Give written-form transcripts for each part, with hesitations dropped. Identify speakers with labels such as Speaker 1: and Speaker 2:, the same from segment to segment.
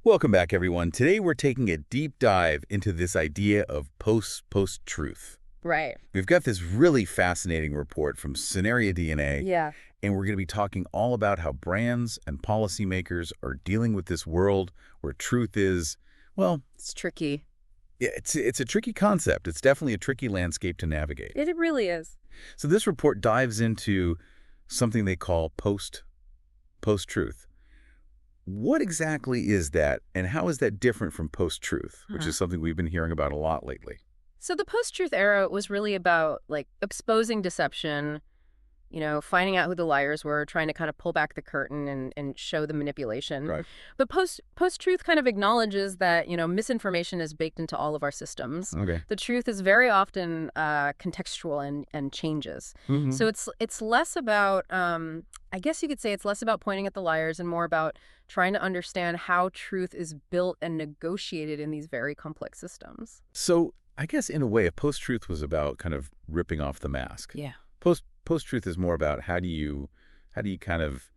Speaker 1: Welcome back, everyone. Today we're taking a deep dive into this idea of post-truth.
Speaker 2: Right.
Speaker 1: We've got this really fascinating report from Scenario DNA,
Speaker 2: Yeah.
Speaker 1: and we're going to be talking all about how brands and policymakers are dealing with this world where truth is, well,
Speaker 2: It's tricky.
Speaker 1: yeah, it's a tricky concept. It's definitely a tricky landscape to navigate.
Speaker 2: It really is.
Speaker 1: So this report dives into something they call post-truth. What exactly is that, and how is that different from post-truth, which
Speaker 2: Huh.
Speaker 1: is something we've been hearing about a lot lately?
Speaker 2: So the post-truth era was really about exposing deception, finding out who the liars were, trying to kind of pull back the curtain and show the manipulation.
Speaker 1: Right.
Speaker 2: But post-truth kind of acknowledges that, misinformation is baked into all of our systems.
Speaker 1: Okay.
Speaker 2: The truth is very often contextual and changes.
Speaker 1: Hmm.
Speaker 2: So it's less about I guess you could say it's less about pointing at the liars and more about trying to understand how truth is built and negotiated in these very complex systems.
Speaker 1: So I guess in a way, a post-truth was about kind of ripping off the mask.
Speaker 2: Yeah.
Speaker 1: Post-truth is more about how do you kind of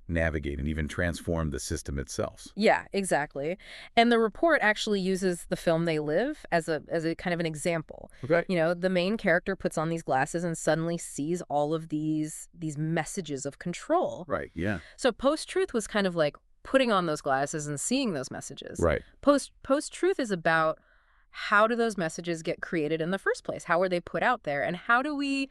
Speaker 1: navigate and even transform the system itself.
Speaker 2: Yeah, exactly. And the report actually uses the film They Live as a kind of an example.
Speaker 1: Okay.
Speaker 2: The main character puts on these glasses and suddenly sees all of these messages of control.
Speaker 1: Right. Yeah.
Speaker 2: So post-truth was kind of like putting on those glasses and seeing those messages.
Speaker 1: Right.
Speaker 2: Post-truth is about how do those messages get created in the first place? How are they put out there? And how do we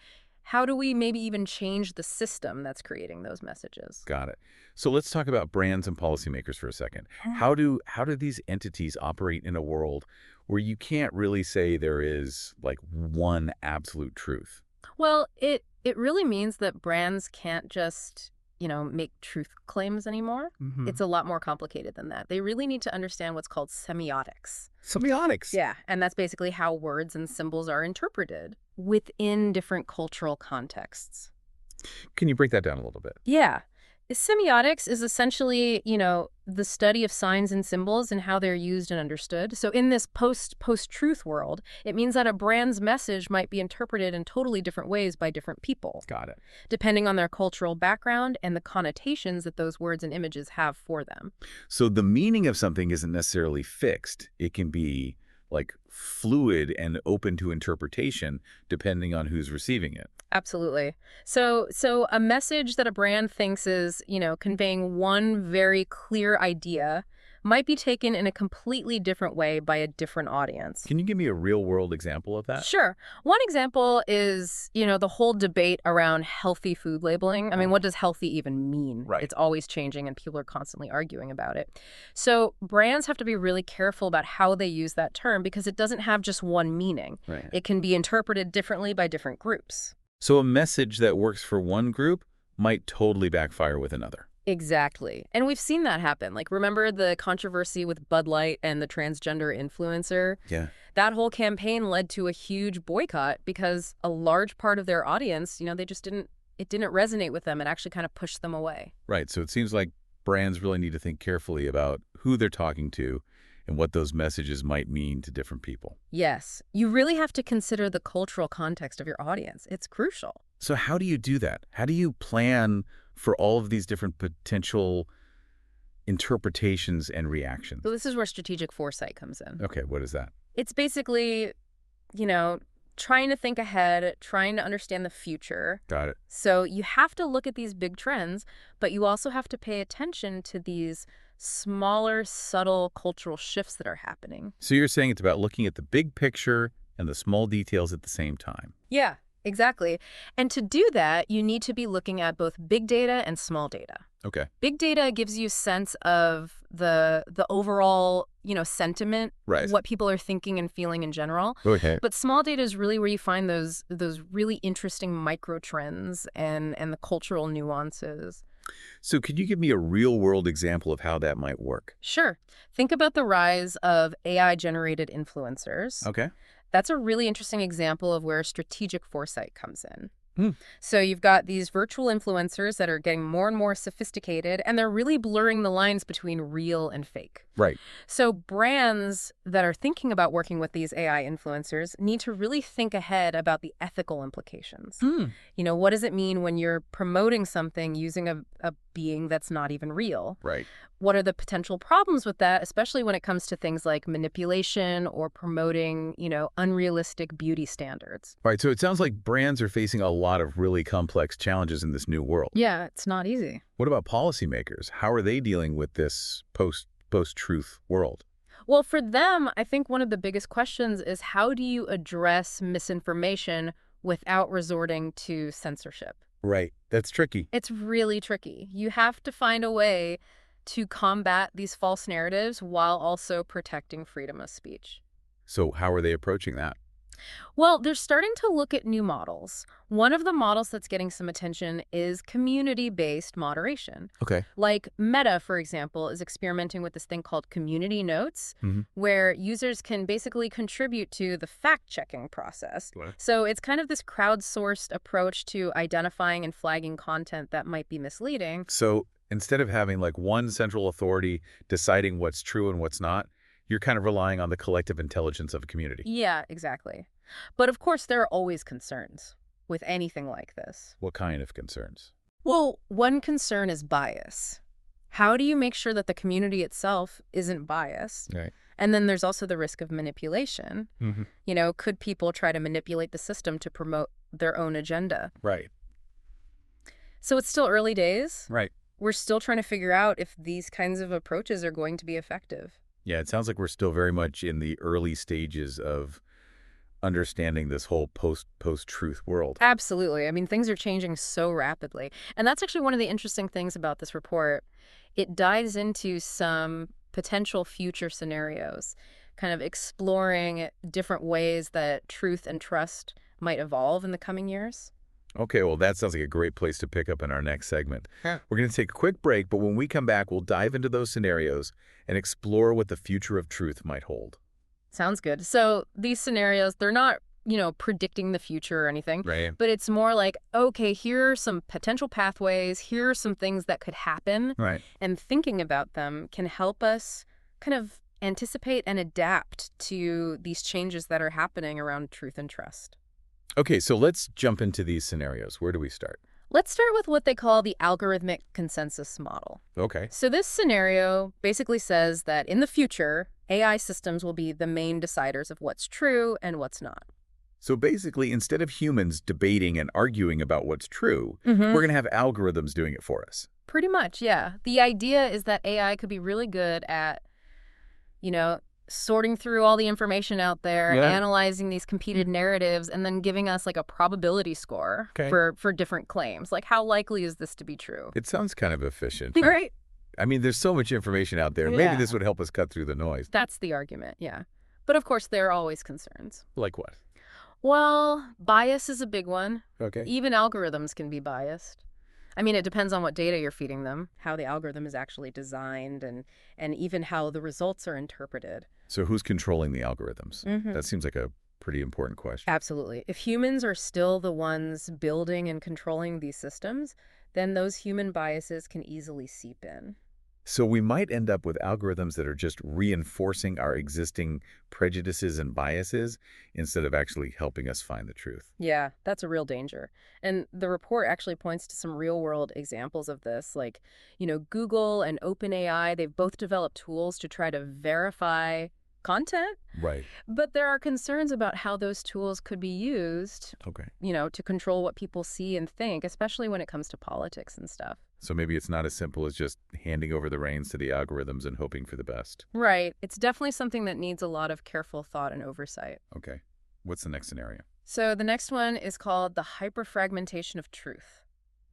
Speaker 2: maybe even change the system that's creating those messages?
Speaker 1: Got it. So let's talk about brands and policymakers for a second.
Speaker 2: Yeah.
Speaker 1: How do these entities operate in a world where you can't really say there is like one absolute truth?
Speaker 2: Well, it really means that brands can't just, make truth claims anymore.
Speaker 1: Hmm.
Speaker 2: It's a lot more complicated than that. They really need to understand what's called semiotics.
Speaker 1: Semiotics.
Speaker 2: Yeah, and that's basically how words and symbols are interpreted within different cultural contexts.
Speaker 1: Can you break that down a little bit?
Speaker 2: Yeah. Semiotics is essentially, the study of signs and symbols and how they're used and understood. So in this post-truth world, it means that a brand's message might be interpreted in totally different ways by different people,
Speaker 1: Got it.
Speaker 2: depending on their cultural background and the connotations that those words and images have for them.
Speaker 1: So the meaning of something isn't necessarily fixed. It can be like fluid and open to interpretation depending on who's receiving it.
Speaker 2: Absolutely. So a message that a brand thinks is, conveying one very clear idea might be taken in a completely different way by a different audience.
Speaker 1: Can you give me a real world example of that?
Speaker 2: Sure. One example is, the whole debate around healthy food labeling. I mean, what does healthy even mean?
Speaker 1: Right.
Speaker 2: It's always changing and people are constantly arguing about it. So brands have to be really careful about how they use that term because it doesn't have just one meaning.
Speaker 1: Right.
Speaker 2: It can be interpreted differently by different groups.
Speaker 1: So a message that works for one group might totally backfire with another.
Speaker 2: Exactly. And we've seen that happen. Like, remember the controversy with Bud Light and the transgender influencer?
Speaker 1: Yeah.
Speaker 2: That whole campaign led to a huge boycott because a large part of their audience, it didn't resonate with them and actually kind of pushed them away.
Speaker 1: Right. So it seems like brands really need to think carefully about who they're talking to and what those messages might mean to different people.
Speaker 2: Yes, you really have to consider the cultural context of your audience. It's crucial.
Speaker 1: So how do you do that? How do you plan for all of these different potential interpretations and reactions?
Speaker 2: So this is where strategic foresight comes in.
Speaker 1: Okay, what is that?
Speaker 2: It's basically, trying to think ahead, trying to understand the future.
Speaker 1: Got it.
Speaker 2: So you have to look at these big trends, but you also have to pay attention to these smaller, subtle cultural shifts that are happening.
Speaker 1: So you're saying it's about looking at the big picture and the small details at the same time.
Speaker 2: Yeah, exactly. And to do that, you need to be looking at both big data and small data.
Speaker 1: Okay.
Speaker 2: Big data gives you a sense of the overall, sentiment,
Speaker 1: Right.
Speaker 2: what people are thinking and feeling in general.
Speaker 1: Okay.
Speaker 2: But small data is really where you find those really interesting micro trends and the cultural nuances.
Speaker 1: So could you give me a real-world example of how that might work?
Speaker 2: Sure. Think about the rise of AI-generated influencers.
Speaker 1: Okay.
Speaker 2: That's a really interesting example of where strategic foresight comes in.
Speaker 1: Hmm.
Speaker 2: So you've got these virtual influencers that are getting more and more sophisticated, and they're really blurring the lines between real and fake.
Speaker 1: Right.
Speaker 2: So brands that are thinking about working with these AI influencers need to really think ahead about the ethical implications.
Speaker 1: Hmm.
Speaker 2: What does it mean when you're promoting something using a being that's not even real?
Speaker 1: Right.
Speaker 2: What are the potential problems with that, especially when it comes to things like manipulation or promoting, unrealistic beauty standards?
Speaker 1: Right. So it sounds like brands are facing a lot of really complex challenges in this new world.
Speaker 2: Yeah, it's not easy.
Speaker 1: What about policymakers? How are they dealing with this post-truth world?
Speaker 2: Well, for them, I think one of the biggest questions is how do you address misinformation without resorting to censorship?
Speaker 1: Right. That's tricky.
Speaker 2: It's really tricky. You have to find a way to combat these false narratives while also protecting freedom of speech.
Speaker 1: So how are they approaching that?
Speaker 2: Well, they're starting to look at new models. One of the models that's getting some attention is community-based moderation.
Speaker 1: Okay.
Speaker 2: Like Meta, for example, is experimenting with this thing called community notes,
Speaker 1: Mm-hmm.
Speaker 2: where users can basically contribute to the fact-checking process.
Speaker 1: What?
Speaker 2: So it's kind of this crowdsourced approach to identifying and flagging content that might be misleading.
Speaker 1: So instead of having like one central authority deciding what's true and what's not, you're kind of relying on the collective intelligence of a community.
Speaker 2: Yeah, exactly. But of course, there are always concerns with anything like this.
Speaker 1: What kind of concerns?
Speaker 2: Well, one concern is bias. How do you make sure that the community itself isn't biased?
Speaker 1: Right.
Speaker 2: And then there's also the risk of manipulation.
Speaker 1: Mm-hmm.
Speaker 2: Could people try to manipulate the system to promote their own agenda?
Speaker 1: Right.
Speaker 2: So it's still early days.
Speaker 1: Right.
Speaker 2: We're still trying to figure out if these kinds of approaches are going to be effective.
Speaker 1: Yeah, it sounds like we're still very much in the early stages of understanding this whole post-truth world.
Speaker 2: Absolutely. I mean, things are changing so rapidly. And that's actually one of the interesting things about this report. It dives into some potential future scenarios, kind of exploring different ways that truth and trust might evolve in the coming years.
Speaker 1: Okay, well, that sounds like a great place to pick up in our next segment.
Speaker 3: Yeah.
Speaker 1: We're going to take a quick break, but when we come back, we'll dive into those scenarios and explore what the future of truth might hold.
Speaker 2: Sounds good. So these scenarios, they're not, predicting the future or anything,
Speaker 1: Right.
Speaker 2: but it's more like, okay, here are some potential pathways. Here are some things that could happen.
Speaker 1: Right.
Speaker 2: And thinking about them can help us kind of anticipate and adapt to these changes that are happening around truth and trust.
Speaker 1: Okay, so let's jump into these scenarios. Where do we start?
Speaker 2: Let's start with what they call the algorithmic consensus model.
Speaker 1: Okay.
Speaker 2: So this scenario basically says that in the future, AI systems will be the main deciders of what's true and what's not.
Speaker 1: So basically, instead of humans debating and arguing about what's true,
Speaker 2: Mhm.
Speaker 1: we're going to have algorithms doing it for us.
Speaker 2: Pretty much, yeah. The idea is that AI could be really good at, sorting through all the information out there,
Speaker 1: Yeah.
Speaker 2: analyzing these competed narratives, and then giving us like a probability score
Speaker 1: Okay.
Speaker 2: for different claims. Like, how likely is this to be true?
Speaker 1: It sounds kind of efficient.
Speaker 2: Right?
Speaker 1: I mean, there's so much information out there. Maybe
Speaker 2: Yeah.
Speaker 1: this would help us cut through the noise.
Speaker 2: That's the argument, yeah. But of course, there are always concerns.
Speaker 1: Like what?
Speaker 2: Well, bias is a big one.
Speaker 1: Okay.
Speaker 2: Even algorithms can be biased. I mean, it depends on what data you're feeding them, how the algorithm is actually designed, and even how the results are interpreted.
Speaker 1: So who's controlling the algorithms?
Speaker 2: Mhm.
Speaker 1: That seems like a pretty important question.
Speaker 2: Absolutely. If humans are still the ones building and controlling these systems, then those human biases can easily seep in.
Speaker 1: So we might end up with algorithms that are just reinforcing our existing prejudices and biases instead of actually helping us find the truth.
Speaker 2: Yeah, that's a real danger. And the report actually points to some real-world examples of this, like, Google and OpenAI, they've both developed tools to try to verify content,
Speaker 1: Right.
Speaker 2: but there are concerns about how those tools could be used,
Speaker 1: Okay.
Speaker 2: to control what people see and think, especially when it comes to politics and stuff.
Speaker 1: So maybe it's not as simple as just handing over the reins to the algorithms and hoping for the best.
Speaker 2: Right. It's definitely something that needs a lot of careful thought and oversight.
Speaker 1: Okay. What's the next scenario?
Speaker 2: So the next one is called the hyperfragmentation of truth.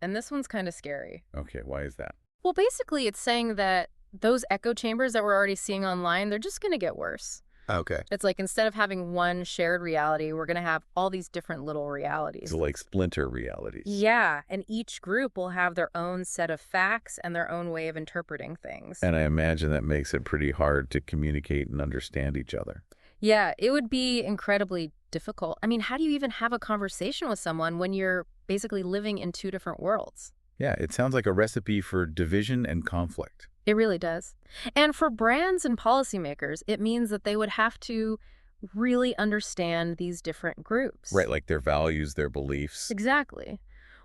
Speaker 2: And this one's kind of scary.
Speaker 1: Okay. Why is that?
Speaker 2: Well, basically, it's saying that those echo chambers that we're already seeing online, they're just going to get worse.
Speaker 1: Okay.
Speaker 2: It's like instead of having one shared reality, we're going to have all these different little realities.
Speaker 1: So like splinter realities.
Speaker 2: Yeah, and each group will have their own set of facts and their own way of interpreting things.
Speaker 1: And I imagine that makes it pretty hard to communicate and understand each other.
Speaker 2: Yeah, it would be incredibly difficult. I mean, how do you even have a conversation with someone when you're basically living in two different worlds?
Speaker 1: Yeah, it sounds like a recipe for division and conflict.
Speaker 2: It really does. And for brands and policymakers, it means that they would have to really understand these different groups.
Speaker 1: Right, like their values, their beliefs.
Speaker 2: Exactly.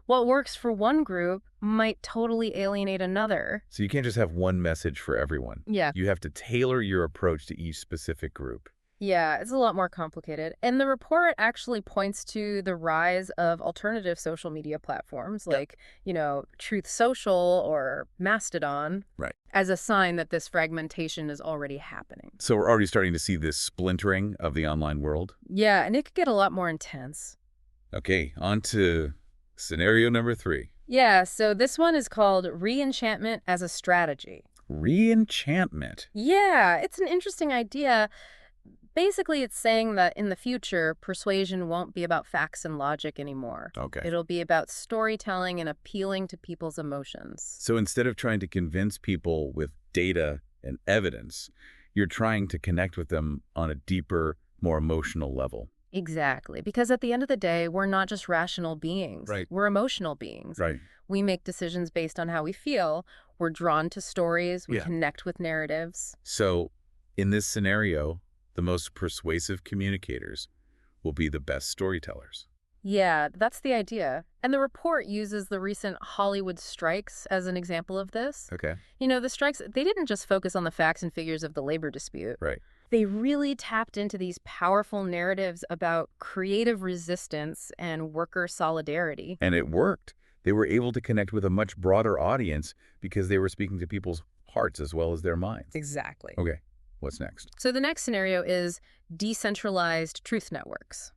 Speaker 2: What works for one group might totally alienate another.
Speaker 1: So you can't just have one message for everyone.
Speaker 2: Yeah.
Speaker 1: You have to tailor your approach to each specific group.
Speaker 2: Yeah, it's a lot more complicated. And the report actually points to the rise of alternative social media platforms
Speaker 1: Yep.
Speaker 2: like, Truth Social or Mastodon
Speaker 1: Right.
Speaker 2: as a sign that this fragmentation is already happening.
Speaker 1: So we're already starting to see this splintering of the online world.
Speaker 2: Yeah, and it could get a lot more intense.
Speaker 1: Okay, on to scenario number 3.
Speaker 2: Yeah, so this one is called re-enchantment as a strategy.
Speaker 1: Re-enchantment.
Speaker 2: Yeah, it's an interesting idea. Basically, it's saying that in the future, persuasion won't be about facts and logic anymore.
Speaker 1: Okay.
Speaker 2: It'll be about storytelling and appealing to people's emotions.
Speaker 1: So instead of trying to convince people with data and evidence, you're trying to connect with them on a deeper, more emotional level.
Speaker 2: Exactly. Because at the end of the day, we're not just rational beings.
Speaker 1: Right.
Speaker 2: We're emotional beings.
Speaker 1: Right.
Speaker 2: We make decisions based on how we feel. We're drawn to stories. We
Speaker 1: Yeah.
Speaker 2: connect with narratives.
Speaker 1: So in this scenario, the most persuasive communicators will be the best storytellers.
Speaker 2: Yeah, that's the idea. And the report uses the recent Hollywood strikes as an example of this.
Speaker 1: Okay.
Speaker 2: The strikes, they didn't just focus on the facts and figures of the labor dispute.
Speaker 1: Right.
Speaker 2: They really tapped into these powerful narratives about creative resistance and worker solidarity.
Speaker 1: And it worked. They were able to connect with a much broader audience because they were speaking to people's hearts as well as their minds.
Speaker 2: Exactly.
Speaker 1: Okay. What's next?
Speaker 2: So the next scenario is decentralized truth networks.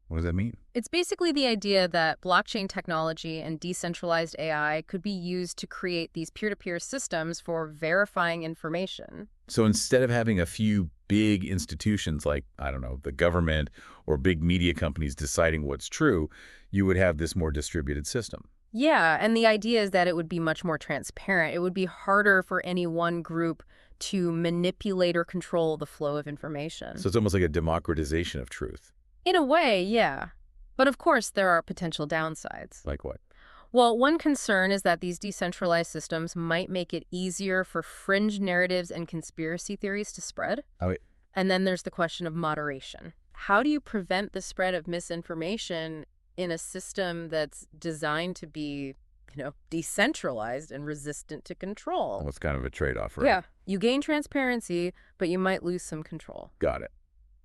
Speaker 1: What does that mean?
Speaker 2: It's basically the idea that blockchain technology and decentralized AI could be used to create these peer-to-peer systems for verifying information.
Speaker 1: So instead of having a few big institutions like, I don't know, the government or big media companies deciding what's true, you would have this more distributed system.
Speaker 2: Yeah, and the idea is that it would be much more transparent. It would be harder for any one group to manipulate or control the flow of information.
Speaker 1: So it's almost like a democratization of truth.
Speaker 2: In a way, yeah. But of course, there are potential downsides.
Speaker 1: Like what?
Speaker 2: Well, one concern is that these decentralized systems might make it easier for fringe narratives and conspiracy theories to spread.
Speaker 1: Oh,
Speaker 2: And then there's the question of moderation. How do you prevent the spread of misinformation in a system that's designed to be, decentralized and resistant to control?
Speaker 1: well, it's kind of a trade-off, right?
Speaker 2: Yeah, you gain transparency, but you might lose some control.
Speaker 1: Got it.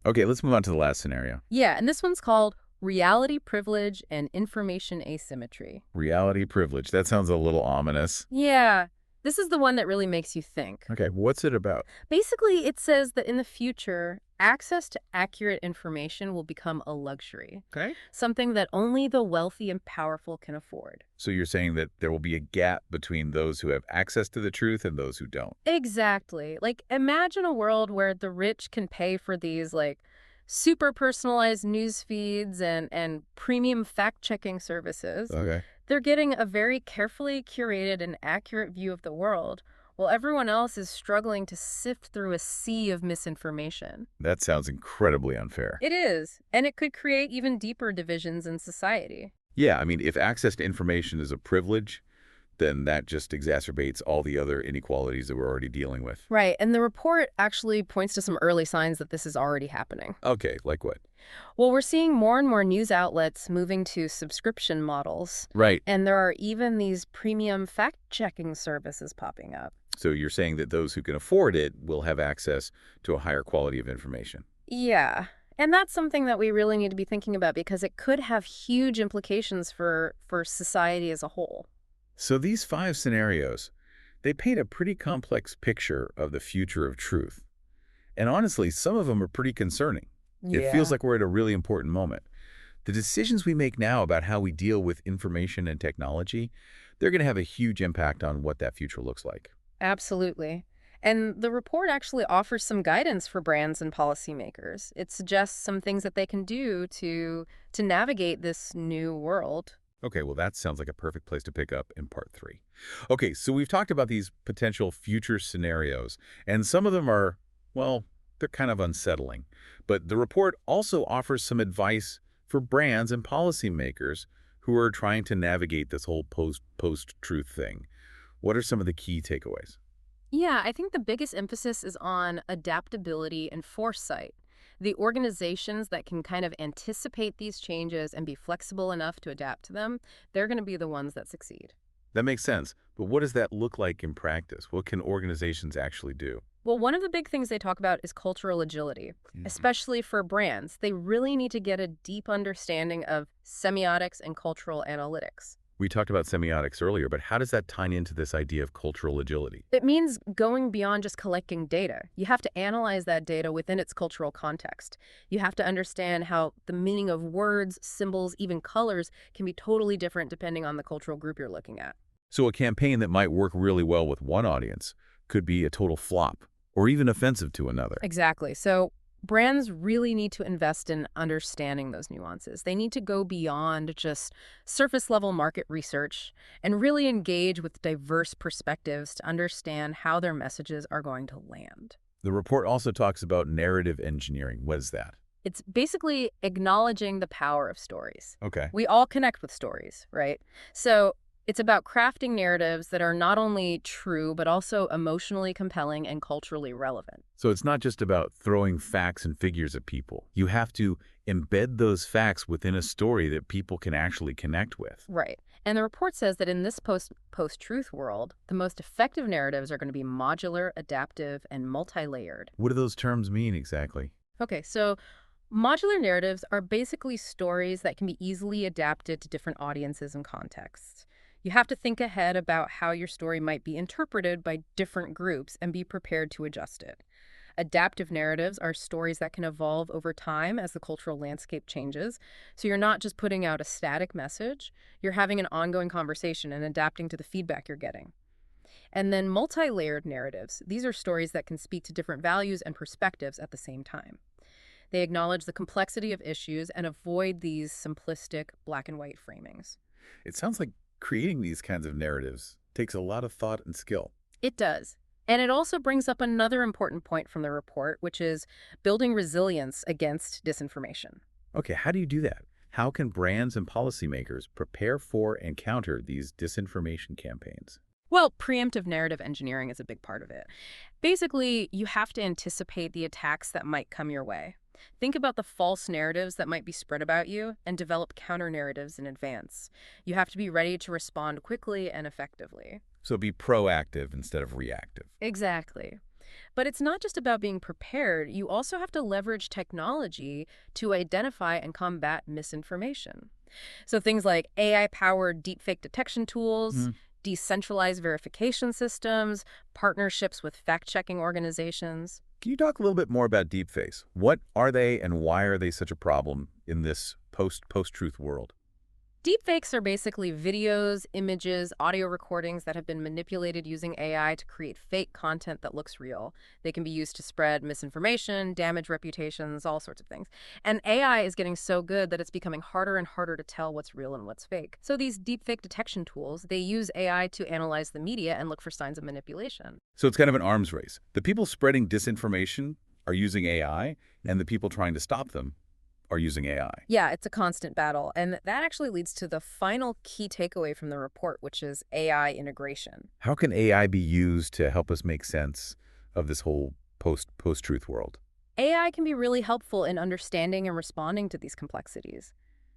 Speaker 1: Okay, let's move on to the last scenario.
Speaker 2: Yeah, and this one's called reality privilege and information asymmetry.
Speaker 1: Reality privilege. That sounds a little ominous.
Speaker 2: Yeah, this is the one that really makes you think.
Speaker 1: Okay, what's it about?
Speaker 2: Basically, it says that in the future, access to accurate information will become a luxury,
Speaker 1: Okay.
Speaker 2: something that only the wealthy and powerful can afford.
Speaker 1: So you're saying that there will be a gap between those who have access to the truth and those who don't.
Speaker 2: Exactly. Like, imagine a world where the rich can pay for these, super personalized news feeds and premium fact-checking services.
Speaker 1: Okay.
Speaker 2: They're getting a very carefully curated and accurate view of the world, while everyone else is struggling to sift through a sea of misinformation.
Speaker 1: That sounds incredibly unfair.
Speaker 2: It is, and it could create even deeper divisions in society.
Speaker 1: Yeah, I mean, if access to information is a privilege, then that just exacerbates all the other inequalities that we're already dealing with.
Speaker 2: Right, and the report actually points to some early signs that this is already happening.
Speaker 1: Okay, like what?
Speaker 2: Well, we're seeing more and more news outlets moving to subscription models,
Speaker 1: Right.
Speaker 2: and there are even these premium fact-checking services popping up.
Speaker 1: So you're saying that those who can afford it will have access to a higher quality of information.
Speaker 2: Yeah, and that's something that we really need to be thinking about because it could have huge implications for society as a whole.
Speaker 1: So these 5 scenarios, they paint a pretty complex picture of the future of truth. And honestly, some of them are pretty concerning. It feels like we're at a really important moment. The decisions we make now about how we deal with information and technology, they're going to have a huge impact on what that future looks like.
Speaker 2: Absolutely. And the report actually offers some guidance for brands and policymakers. It suggests some things that they can do to navigate this new world.
Speaker 1: Okay, well, that sounds like a perfect place to pick up in part 3. Okay, so we've talked about these potential future scenarios, and some of them are, well, They're kind of unsettling. But the report also offers some advice for brands and policymakers who are trying to navigate this whole post-truth thing. What are some of the key takeaways?
Speaker 2: Yeah, I think the biggest emphasis is on adaptability and foresight. The organizations that can kind of anticipate these changes and be flexible enough to adapt to them, they're going to be the ones that succeed.
Speaker 1: That makes sense. But what does that look like in practice? What can organizations actually do?
Speaker 2: Well, one of the big things they talk about is cultural agility,
Speaker 1: Mhm.
Speaker 2: especially for brands. They really need to get a deep understanding of semiotics and cultural analytics.
Speaker 1: We talked about semiotics earlier, but how does that tie into this idea of cultural agility?
Speaker 2: It means going beyond just collecting data. You have to analyze that data within its cultural context. You have to understand how the meaning of words, symbols, even colors can be totally different depending on the cultural group you're looking at.
Speaker 1: So a campaign that might work really well with one audience could be a total flop or even offensive to another.
Speaker 2: Exactly. So brands really need to invest in understanding those nuances. They need to go beyond just surface level market research and really engage with diverse perspectives to understand how their messages are going to land.
Speaker 1: The report also talks about narrative engineering. What is that?
Speaker 2: It's basically acknowledging the power of stories.
Speaker 1: Okay.
Speaker 2: We all connect with stories, right? So it's about crafting narratives that are not only true, but also emotionally compelling and culturally relevant.
Speaker 1: So it's not just about throwing facts and figures at people. You have to embed those facts within a story that people can actually connect with.
Speaker 2: Right. And the report says that in this post-truth world, the most effective narratives are going to be modular, adaptive, and multi-layered.
Speaker 1: What do those terms mean exactly?
Speaker 2: Okay, so modular narratives are basically stories that can be easily adapted to different audiences and contexts. You have to think ahead about how your story might be interpreted by different groups and be prepared to adjust it. Adaptive narratives are stories that can evolve over time as the cultural landscape changes. So you're not just putting out a static message, you're having an ongoing conversation and adapting to the feedback you're getting. And then multi-layered narratives. These are stories that can speak to different values and perspectives at the same time. They acknowledge the complexity of issues and avoid these simplistic black and white framings.
Speaker 1: It sounds like creating these kinds of narratives takes a lot of thought and skill.
Speaker 2: It does. And it also brings up another important point from the report, which is building resilience against disinformation.
Speaker 1: Okay, how do you do that? How can brands and policymakers prepare for and counter these disinformation campaigns?
Speaker 2: Well, preemptive narrative engineering is a big part of it. Basically, you have to anticipate the attacks that might come your way. Think about the false narratives that might be spread about you and develop counter narratives in advance. You have to be ready to respond quickly and effectively.
Speaker 1: So be proactive instead of reactive.
Speaker 2: Exactly. But it's not just about being prepared. You also have to leverage technology to identify and combat misinformation. So things like AI-powered deepfake detection tools, decentralized verification systems, partnerships with fact-checking organizations.
Speaker 1: Can you talk a little bit more about deepfakes? What are they and why are they such a problem in this post-truth world?
Speaker 2: Deepfakes are basically videos, images, audio recordings that have been manipulated using AI to create fake content that looks real. They can be used to spread misinformation, damage reputations, all sorts of things. And AI is getting so good that it's becoming harder and harder to tell what's real and what's fake. So these deepfake detection tools, they use AI to analyze the media and look for signs of manipulation.
Speaker 1: So it's kind of an arms race. The people spreading disinformation are using AI, and the people trying to stop them are using AI.
Speaker 2: Yeah, it's a constant battle. And that actually leads to the final key takeaway from the report, which is AI integration.
Speaker 1: How can AI be used to help us make sense of this whole post-truth world?
Speaker 2: AI can be really helpful in understanding and responding to these complexities.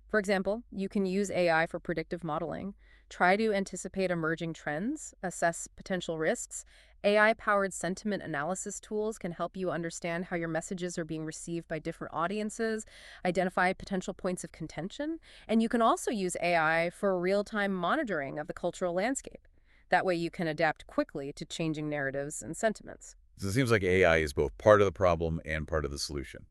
Speaker 2: For example, you can use AI for predictive modeling, try to anticipate emerging trends, assess potential risks. AI-powered sentiment analysis tools can help you understand how your messages are being received by different audiences, identify potential points of contention, and you can also use AI for real-time monitoring of the cultural landscape. That way you can adapt quickly to changing narratives and sentiments.
Speaker 1: So it seems like AI is both part of the problem and part of the solution.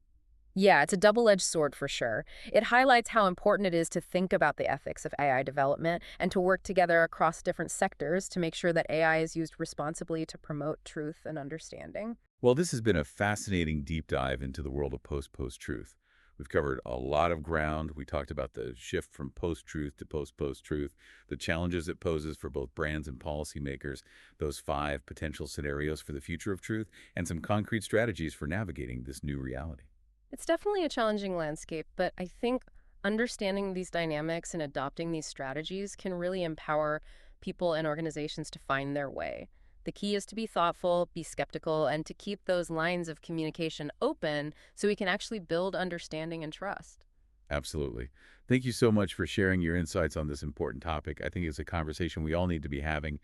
Speaker 2: Yeah, it's a double-edged sword for sure. It highlights how important it is to think about the ethics of AI development and to work together across different sectors to make sure that AI is used responsibly to promote truth and understanding.
Speaker 1: Well, this has been a fascinating deep dive into the world of post-truth. We've covered a lot of ground. We talked about the shift from post-truth to post-post-truth, the challenges it poses for both brands and policymakers, those 5 potential scenarios for the future of truth, and some concrete strategies for navigating this new reality.
Speaker 2: It's definitely a challenging landscape, but I think understanding these dynamics and adopting these strategies can really empower people and organizations to find their way. The key is to be thoughtful, be skeptical, and to keep those lines of communication open so we can actually build understanding and trust.
Speaker 1: Absolutely. Thank you so much for sharing your insights on this important topic. I think it's a conversation we all need to be having.